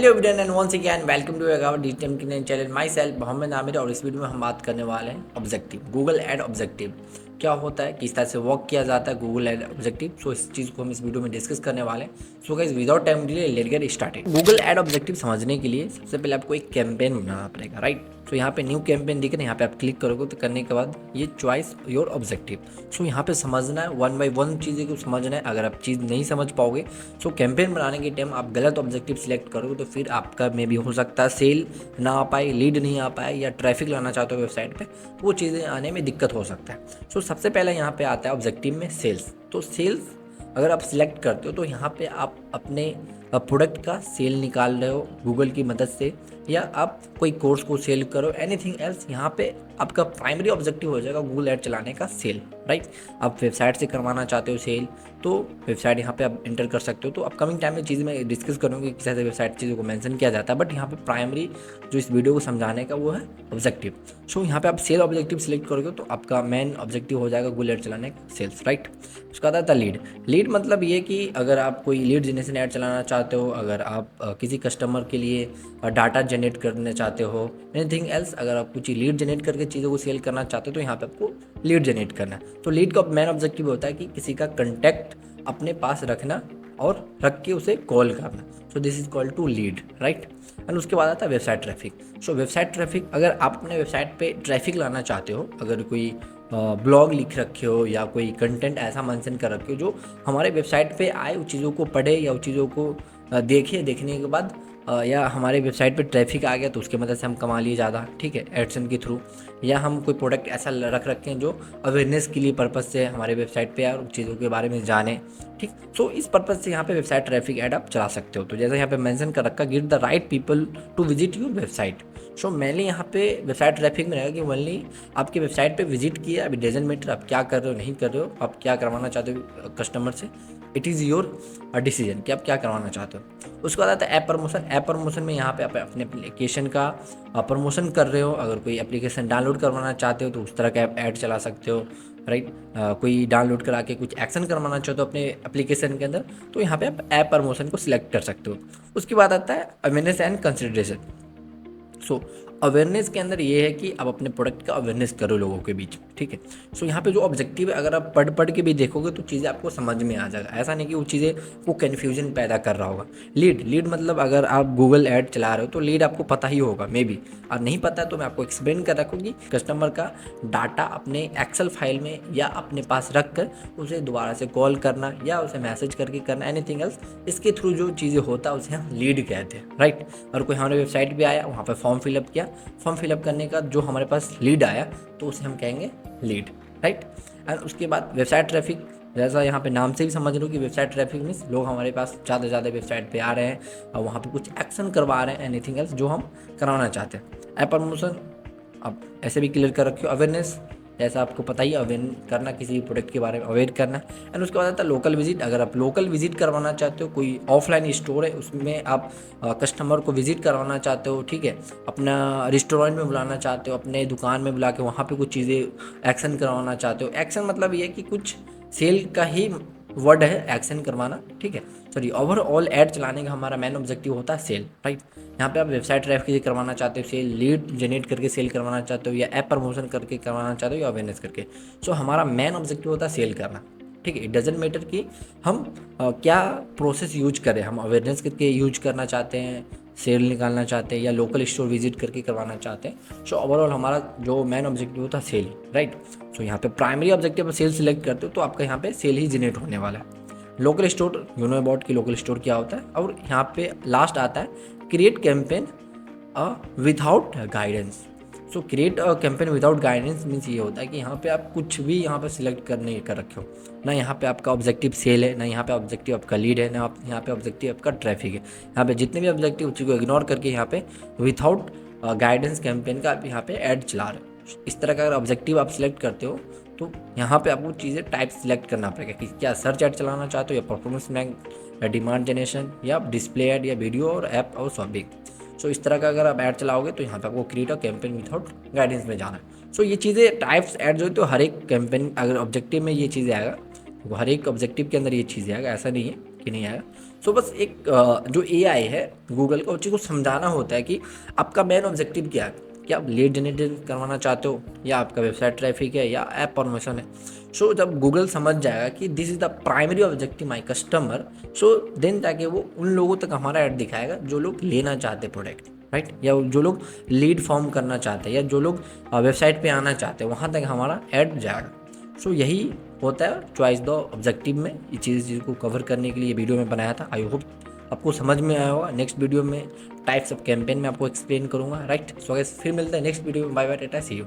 Hello everyone and once again welcome to our digital marketing channel myself Mohammad Aamir. और इस video में हम बात करने वाले हैं ऑब्जेक्टिव, गूगल एड ऑब्जेक्टिव क्या होता है, किस तरह से वर्क किया जाता है गूगल एड ऑब्जेक्टिव। सो इस चीज़ को हम इस वीडियो में डिस्कस करने वाले हैं। So guys without time delay let's get started. Google ad objective समझने के लिए सबसे पहले आपको एक कैंपेन बनाना पड़ेगा, राइट। सो यहाँ पे न्यू कैंपेन दिख रहा है, यहाँ पे आप क्लिक करोगे तो करने के बाद ये चॉइस योर ऑब्जेक्टिव। सो यहाँ पे समझना है, वन बाई वन चीज़ें को समझना है। अगर आप चीज़ नहीं समझ पाओगे सो कैंपेन बनाने के टाइम आप गलत ऑब्जेक्टिव सिलेक्ट करोगे तो फिर आपका मे भी हो सकता है सेल ना आ पाए, लीड नहीं आ पाए, या ट्रैफिक लाना चाहते हो वेबसाइट पे तो वो चीज़ें आने में दिक्कत हो सकता है। सो सबसे पहले यहाँ पे आता है ऑब्जेक्टिव में सेल्स। तो सेल्स अगर आप सिलेक्ट करते हो तो यहाँ पे आप अपने प्रोडक्ट का सेल निकाल रहे हो गूगल की मदद से, या आप कोई कोर्स को सेल करो, एनीथिंग एल्स। यहाँ पे आपका प्राइमरी ऑब्जेक्टिव हो जाएगा गूगल ऐड चलाने का सेल, राइट। आप वेबसाइट से करवाना चाहते हो सेल तो वेबसाइट यहाँ पे आप इंटर कर सकते हो। तो अपकमिंग टाइम में चीज़ में डिस्कस करूँगी किस तरह से वेबसाइट चीज़ों को मेंशन किया जाता है, बट यहाँ पे प्राइमरी जो इस वीडियो को समझाने का वो है ऑब्जेक्टिव। सो यहाँ पे आप सेल ऑब्जेक्टिव सिलेक्ट करोगे तो आपका मेन ऑब्जेक्टिव हो जाएगा गूगल ऐड चलाने का सेल्स, राइट। उसका आता था लीड। लीड मतलब ये कि अगर आप कोई लीड जनरेशन ऐड चलाना चाहते हो, अगर आप किसी कस्टमर के लिए डाटा जनरेट करना चाहते हो, एनीथिंग एल्स, अगर आप कुछ लीड जनरेट करके चीज़ों को सेल करना चाहते हो तो यहाँ पे आपको लीड जनरेट करना है। तो लीड का मेन ऑब्जेक्टिव होता है कि किसी का कंटेक्ट अपने पास रखना और रख के उसे कॉल करना। So this is called to lead, right. And उसके बाद आता है website traffic. So website traffic, अगर आप अपने वेबसाइट पे ट्रैफिक लाना चाहते हो, अगर कोई ब्लॉग लिख रखे हो या कोई कंटेंट ऐसा मेंशन कर रखे हो जो हमारे वेबसाइट पे आए, उस चीज़ों को पढ़े या उस चीज़ों को देखे, देखने के बाद या हमारे वेबसाइट पे ट्रैफिक आ गया तो उसके मदद से हम कमा लिए ज़्यादा, ठीक है, एडसन के थ्रू। या हम कोई प्रोडक्ट ऐसा रख रखे हैं जो अवेयरनेस के लिए पर्पज़ से हमारे वेबसाइट पे और चीज़ों के बारे में जाने, ठीक। सो इस पर्पज़ से यहाँ पे वेबसाइट ट्रैफिक ऐड आप चला सकते हो। तो जैसा यहाँ पे मेंशन कर रखा, give the right people to visit your website. So mainly यहाँ पे वेबसाइट ट्रैफिक में रहेगा कि ओनली आपकी वेबसाइट पे विजिट किया, अभी डजंट मैटर आप क्या कर रहे हो नहीं कर रहे हो, आप क्या करवाना चाहते हो कस्टमर से, इट इज़ योर डिसीजन कि आप क्या करवाना चाहते हो। उसके बाद आता है ऐप प्रमोशन। ऐप प्रमोशन में यहाँ पे आप अपने एप्लीकेशन का प्रमोशन कर रहे हो, अगर कोई एप्लीकेशन डाउनलोड करवाना चाहते हो तो उस तरह का ऐड चला सकते हो, राइट। कोई डाउनलोड करा के कुछ एक्शन करवाना चाहते हो अपने एप्लीकेशन के अंदर तो यहाँ पे आप ऐप प्रमोशन को सिलेक्ट कर सकते हो। उसके बाद आता है awareness and consideration. So awareness के अंदर ये है कि आप अपने प्रोडक्ट का अवेयरनेस करो लोगों के बीच, ठीक है। सो यहाँ पे जो ऑब्जेक्टिव है, अगर आप पढ़ के भी देखोगे तो चीज़ें आपको समझ में आ जाएगा, ऐसा नहीं कि वो चीज़ें वो कन्फ्यूजन पैदा कर रहा होगा। लीड मतलब अगर आप गूगल ऐड चला रहे हो तो लीड आपको पता ही होगा मे बी, और नहीं पता तो मैं आपको एक्सप्लेन कर रखूँ कि कस्टमर का डाटा अपने एक्सेल फाइल में या अपने पास रख कर उसे दोबारा से कॉल करना या उसे मैसेज करके करना, एनीथिंग एल्स, इसके थ्रू जो चीज़ें होता है उसे हम लीड कहते हैं, राइट। और कोई हमारे वेबसाइट पे आया, वहाँ पर फॉर्म फिलअप किया, फॉर्म फिलअप करने का जो हमारे पास लीड आया तो उसे हम कहेंगे लीड, राइट। एंड उसके बाद वेबसाइट ट्रैफिक, जैसा यहाँ पे नाम से भी समझ लो कि वेबसाइट ट्रैफिक मीन्स लोग हमारे पास ज़्यादा से ज़्यादा वेबसाइट पे आ रहे हैं और वहाँ पे कुछ एक्शन करवा रहे हैं, एनीथिंग एल्स जो हम करवाना चाहते हैं। ऐप प्रमोशन आप ऐसे भी क्लियर कर रखियो। अवेयरनेस, जैसा आपको पता ही, अवेयर करना, किसी प्रोडक्ट के बारे में अवेयर करना। एंड उसके बाद आता है लोकल विजिट। अगर आप लोकल विजिट करवाना चाहते हो, कोई ऑफलाइन स्टोर है उसमें आप कस्टमर को विजिट करवाना चाहते हो, ठीक है, अपना रेस्टोरेंट में बुलाना चाहते हो, अपने दुकान में बुला के वहाँ पे कुछ चीज़ें एक्शन करवाना चाहते हो। एक्शन मतलब ये कि कुछ सेल का ही वर्ड है एक्शन करवाना, ठीक है। सॉरी, ओवरऑल ऐड चलाने का हमारा मेन ऑब्जेक्टिव होता है सेल, राइट। यहाँ पे आप वेबसाइट ट्रैफिक करवाना चाहते हो, सेल लीड जनरेट करके सेल करवाना चाहते हो, या ऐप प्रमोशन करके करवाना चाहते हो, या अवेयरनेस करके। सो हमारा मेन ऑब्जेक्टिव होता है सेल करना, ठीक है। इट डजेंट मैटर कि हम क्या प्रोसेस यूज करें, हम अवेयरनेस करके यूज करना चाहते हैं, सेल निकालना चाहते हैं, या लोकल स्टोर विजिट करके करवाना चाहते हैं। सो ओवरऑल हमारा जो मेन ऑब्जेक्टिव होता है सेल, राइट। सो यहाँ पे प्राइमरी ऑब्जेक्टिव पर सेल सिलेक्ट करते हो तो आपका यहाँ पे सेल ही जनरेट होने वाला है। Local store, you know about कि लोकल स्टोर क्या होता है। और यहाँ पे लास्ट आता है create campaign without guidance. So create a campaign without guidance means ये होता है कि यहाँ पे आप कुछ भी यहाँ पे सिलेक्ट कर नहीं कर रखे हो, ना यहाँ पे आपका ऑब्जेक्टिव सेल है, ना यहाँ पे ऑब्जेक्टिव आपका लीड है, ना आप यहाँ पे ऑब्जेक्टिव आपका ट्रैफिक है। यहाँ पे जितने भी ऑब्जेक्टिव उसी को इग्नोर करके यहाँ पे विदाउट गाइडेंस कैंपेन का आप यहाँ पे ऐड चला रहे हो। इस तरह का अगर ऑब्जेक्टिव आप सिलेक्ट करते हो तो यहाँ पे आपको चीज़ें टाइप सिलेक्ट करना पड़ेगा कि क्या सर्च ऐड चलाना चाहते हो, या परफॉर्मेंस रैंक, या डिमांड जनरेशन, या डिस्प्ले ऐड, या वीडियो और ऐप और शॉपिंग। सो इस तरह का अगर आप ऐड चलाओगे तो यहाँ पे आपको create a campaign without guidance में जाना है। सो ये चीज़ें टाइप्स ऐड जो है तो हर एक कैंपेन, अगर ऑब्जेक्टिव में ये चीज़ें आएगा तो हर एक ऑब्जेक्टिव के अंदर ये चीज़ें आएगा, ऐसा नहीं है कि नहीं आएगा। सो बस एक जो एआई है गूगल का, उस चीज़ को समझाना होता है कि आपका मेन ऑब्जेक्टिव क्या है, कि आप लीड जनरेट करवाना चाहते हो या आपका वेबसाइट ट्रैफिक है या ऐप प्रमोशन है। सो जब गूगल समझ जाएगा कि this is the primary objective my customer, so then जाके वो उन लोगों तक हमारा ऐड दिखाएगा जो लोग लेना चाहते प्रोडक्ट, राइट, या जो लोग लीड फॉर्म करना चाहते हैं या जो लोग वेबसाइट पे आना चाहते हैं, वहाँ तक हमारा ऐड जाएगा। सो यही होता है चॉइस द ऑब्जेक्टिव में। ये चीज़ को कवर करने के लिए वीडियो में बनाया था। आई होप आपको समझ में आया होगा। नेक्स्ट वीडियो में टाइप्स ऑफ कैंपेन में आपको एक्सप्लेन करूँगा, राइट। सो गाइस फिर मिलते हैं नेक्स्ट वीडियो में। Bye bye, tata, see you.